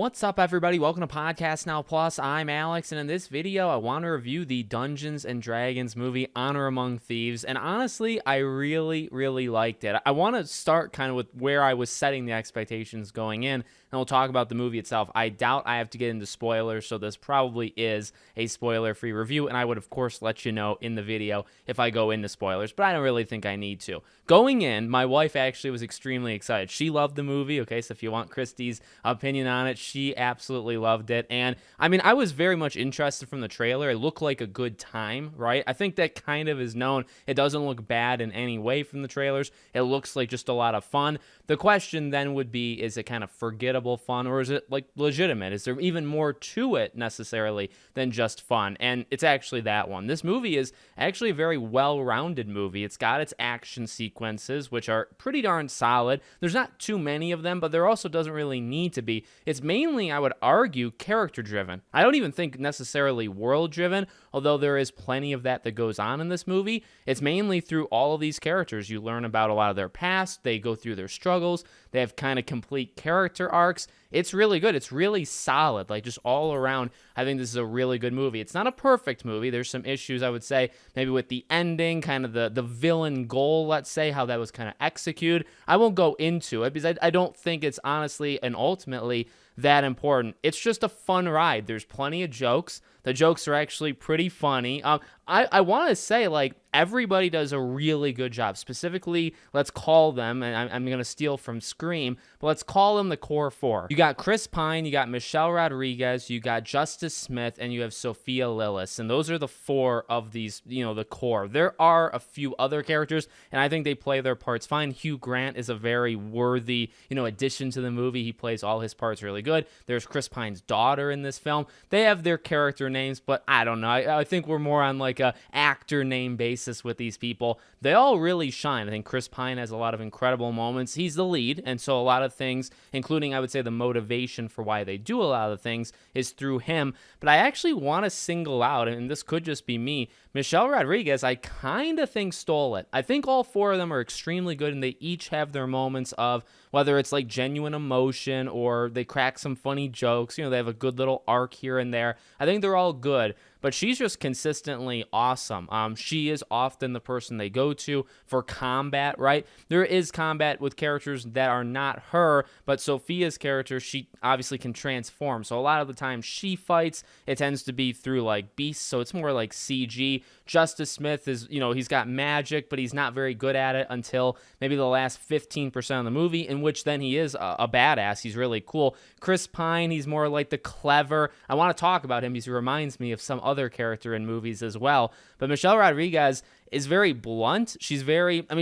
What's up, everybody? Welcome to Podcast Now Plus. I'm Alex, and in this video, I want to review the Dungeons & Dragons movie Honor Among Thieves, and honestly, I really liked it. I want to start kind of with where I was setting the expectations going in, and we'll talk about the movie itself. I doubt I have to get into spoilers, so this probably is a spoiler-free review, and I would, of course, let you know in the video if I go into spoilers, but I don't really think I need to. Going in, my wife actually was extremely excited. She loved the movie, okay, so if you want Christy's opinion on it, she absolutely loved it. And I mean, I was very much interested from the trailer. It looked like a good time, right? I think that kind of is known. It doesn't look bad in any way from the trailers. It looks like just a lot of fun. The question then would be, is it kind of forgettable fun, or is it like legitimate? Is there even more to it necessarily than just fun? And it's actually that one. This movie is actually a very well-rounded movie. It's got its action sequences, which are pretty darn solid. There's not too many of them, but there also doesn't really need to be. It's mainly, I would argue, character-driven. I don't even think necessarily world-driven, although there is plenty of that goes on in this movie. It's mainly through all of these characters. You learn about a lot of their past. They go through their struggles. They have kind of complete character arcs. It's really good. It's really solid. Like, just all around, I think this is a really good movie. It's not a perfect movie. There's some issues, I would say, maybe with the ending, kind of the villain goal, let's say, how that was kind of executed. I won't go into it because I don't think it's honestly and ultimately that important. It's just a fun ride. There's plenty of jokes. The jokes are actually pretty funny. I want to say, like, everybody does a really good job. Specifically, let's call them, and I'm going to steal from Scream, but let's call them the core four. You got Chris Pine, you got Michelle Rodriguez, you got Justice Smith, and you have Sophia Lillis. And those are the four of these, the core. There are a few other characters, and I think they play their parts fine. Hugh Grant is a very worthy, addition to the movie. He plays all his parts really good. There's Chris Pine's daughter in this film. They have their character names, but I don't know. I think we're more on like a actor name basis with these people. They all really shine. I think Chris Pine has a lot of incredible moments. He's the lead, and so a lot of things, including, I would say, the motivation for why they do a lot of things is through him. But I actually want to single out, and this could just be me, Michelle Rodriguez, I kind of think stole it. I think all four of them are extremely good, and they each have their moments of whether it's like genuine emotion or they crack some funny jokes. They have a good little arc here and there. I think they're all good, but she's just consistently awesome. She is often the person they go to for combat, right? There is combat with characters that are not her, but Sophia's character, she obviously can transform. So a lot of the time she fights, it tends to be through like beasts, so it's more like CG. Justice Smith is, he's got magic, but he's not very good at it until maybe the last 15% of the movie, in which then he is a badass. He's really cool. Chris Pine, he's more like the clever. I want to talk about him because he reminds me of some other character in movies as well. But Michelle Rodriguez is very blunt. She's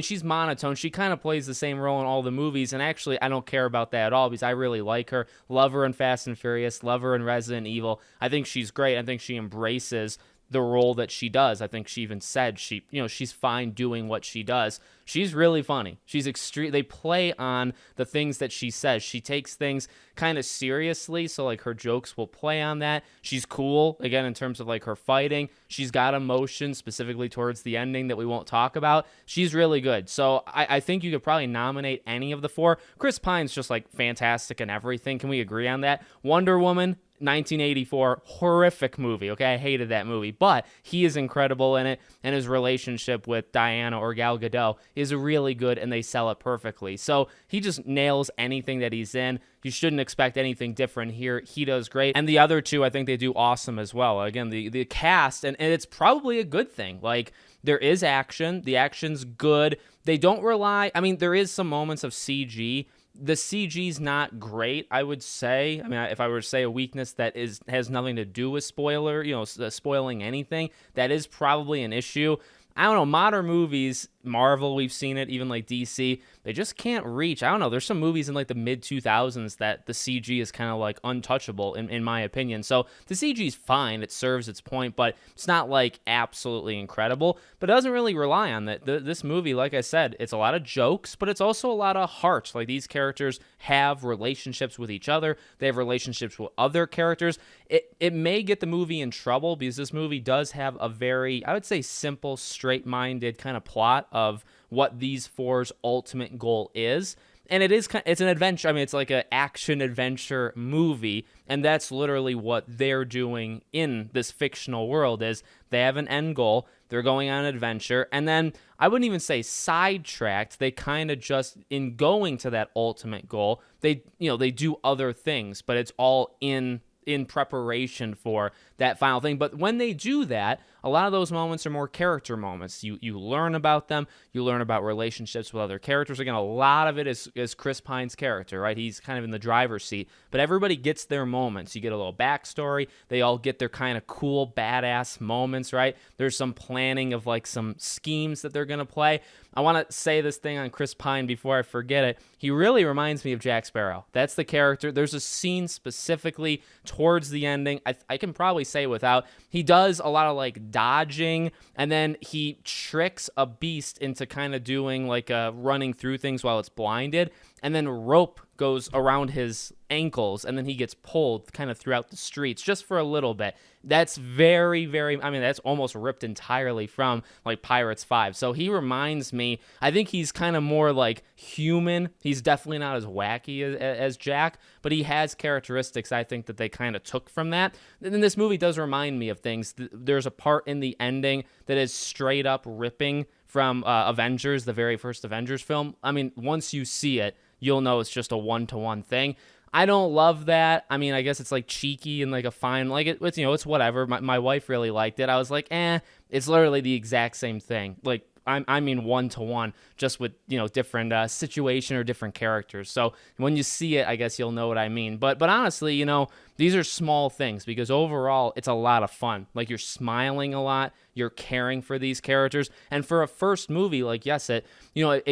she's monotone. She kind of plays the same role in all the movies, and actually I don't care about that at all because I really like her. Love her in Fast and Furious, love her in Resident Evil. I think she's great. I think she embraces the role that she does. I think she even said she's fine doing what she does. She's really funny. She's extreme. They play on the things that she says. She takes things kind of seriously, so like her jokes will play on that. She's cool, again, in terms of like her fighting. She's got emotion, specifically towards the ending that we won't talk about. She's really good. So I think you could probably nominate any of the four. Chris Pine's just like fantastic in everything. Can we agree on that? Wonder Woman, 1984, horrific movie, okay? I hated that movie, but he is incredible in it, and his relationship with Diana or Gal Gadot is really good, and they sell it perfectly. So he just nails anything that he's in. You shouldn't expect anything different here. He does great. And the other two, I think they do awesome as well. Again, the cast, and it's probably a good thing. Like, there is action. The action's good. They don't rely, there is some moments of CG. The CG's not great, I would say. If I were to say a weakness that has nothing to do with spoiling anything, that is probably an issue. I don't know, modern movies, Marvel, we've seen it, even like DC, they just can't reach. I don't know, there's some movies in like the mid-2000s that the CG is kind of like untouchable, in my opinion. So the CG is fine, it serves its point, but it's not like absolutely incredible, but it doesn't really rely on that. This movie, like I said, it's a lot of jokes, but it's also a lot of heart. Like, these characters have relationships with each other, they have relationships with other characters. It may get the movie in trouble because this movie does have a very, I would say, simple, straight-minded kind of plot of what these four's ultimate goal is. And it's an adventure. I mean, it's like an action adventure movie, and that's literally what they're doing in this fictional world. Is they have an end goal, they're going on an adventure, and then I wouldn't even say sidetracked. They kind of just, in going to that ultimate goal, they do other things, but it's all in preparation for that final thing. But when they do that, a lot of those moments are more character moments. You learn about them, you learn about relationships with other characters. Again, a lot of it is Chris Pine's character, right? He's kind of in the driver's seat, but everybody gets their moments. You get a little backstory. They all get their kind of cool, badass moments, right? There's some planning of like some schemes that they're going to play. I want to say this thing on Chris Pine before I forget it. He really reminds me of Jack Sparrow. That's the character. There's a scene specifically towards the ending. I can probably say without. He does a lot of like dodging, and then he tricks a beast into kind of doing like running through things while it's blinded, and then rope goes around his ankles, and then he gets pulled kind of throughout the streets just for a little bit. That's very, very, I mean, that's almost ripped entirely from like Pirates 5. So he reminds me, I think he's kind of more like human. He's definitely not as wacky as Jack, but he has characteristics I think that they kind of took from that. And then this movie does remind me of things. There's a part in the ending that is straight up ripping from Avengers, the very first Avengers film. I mean, once you see it, you'll know it's just a one-to-one thing. I don't love that. I mean, I guess it's like cheeky and like a fine, like it's, you know, it's whatever. My wife really liked it. I was like, it's literally the exact same thing. Like, I mean one-to-one, just with, you know, different situation or different characters. So when you see it, I guess you'll know what I mean. But honestly, you know, these are small things because overall it's a lot of fun. Like, you're smiling a lot, you're caring for these characters, and for a first movie, like, yes, it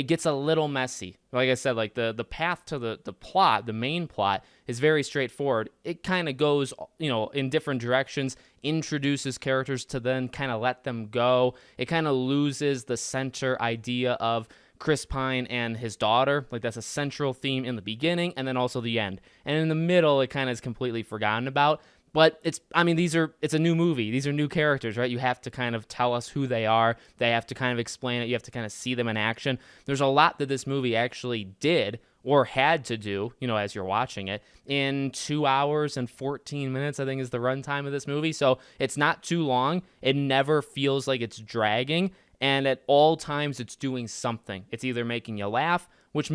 gets a little messy. Like I said, like the path to the plot, the main plot, is very straightforward. It kind of goes, you know, in different directions, introduces characters to then kind of let them go. It kind of loses the center idea of Chris Pine and his daughter. Like, that's a central theme in the beginning and then also the end. And in the middle, it kind of is completely forgotten about. But it's a new movie. These are new characters, right? You have to kind of tell us who they are. They have to kind of explain it. You have to kind of see them in action. There's a lot that this movie actually did or had to do, you know, as you're watching it, in 2 hours and 14 minutes, I think, is the runtime of this movie. So it's not too long. It never feels like it's dragging. And at all times, it's doing something. It's either making you laugh, which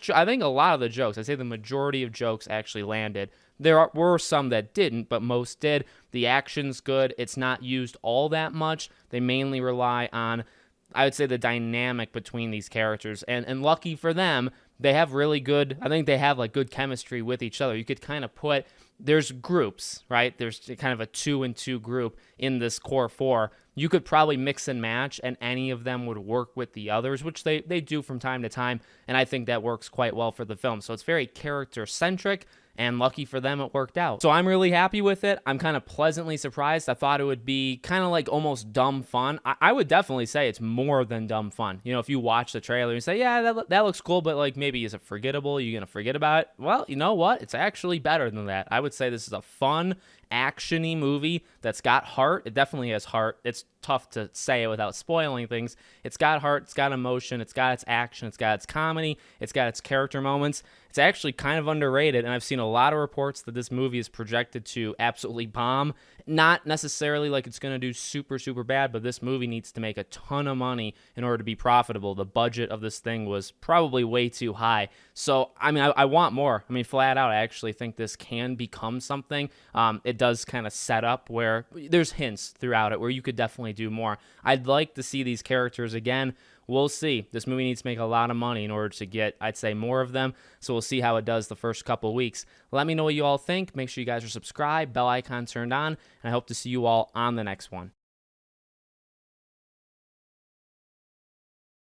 I think a lot of the jokes, I'd say the majority of jokes actually landed. There were some that didn't, but most did. The action's good. It's not used all that much. They mainly rely on, I would say, the dynamic between these characters. And lucky for them, they have really good, I think they have like good chemistry with each other. You could kind of put, there's groups, right? There's kind of a 2-and-2 group in this core 4. You could probably mix and match, and any of them would work with the others, which they do from time to time, and I think that works quite well for the film. So it's very character-centric, and lucky for them, it worked out. So I'm really happy with it. I'm kind of pleasantly surprised. I thought it would be kind of like almost dumb fun. I would definitely say it's more than dumb fun. You know, if you watch the trailer and say, yeah, that looks cool, but like maybe is it forgettable? You're going to forget about it? Well, you know what? It's actually better than that. I would say this is a fun, action-y movie that's got heart. It definitely has heart. It's tough to say it without spoiling things. It's got heart, it's got emotion, it's got its action, it's got its comedy, it's got its character moments. It's actually kind of underrated, and I've seen a lot of reports that this movie is projected to absolutely bomb. Not necessarily like it's going to do super, super bad, but this movie needs to make a ton of money in order to be profitable. The budget of this thing was probably way too high. So, I mean, I want more. I mean, flat out, I actually think this can become something. It does kind of set up where there's hints throughout it where you could definitely do more. I'd like to see these characters again. We'll see. This movie needs to make a lot of money in order to get, I'd say, more of them. So we'll see how it does the first couple weeks. Let me know what you all think. Make sure you guys are subscribed, bell icon turned on, and I hope to see you all on the next one.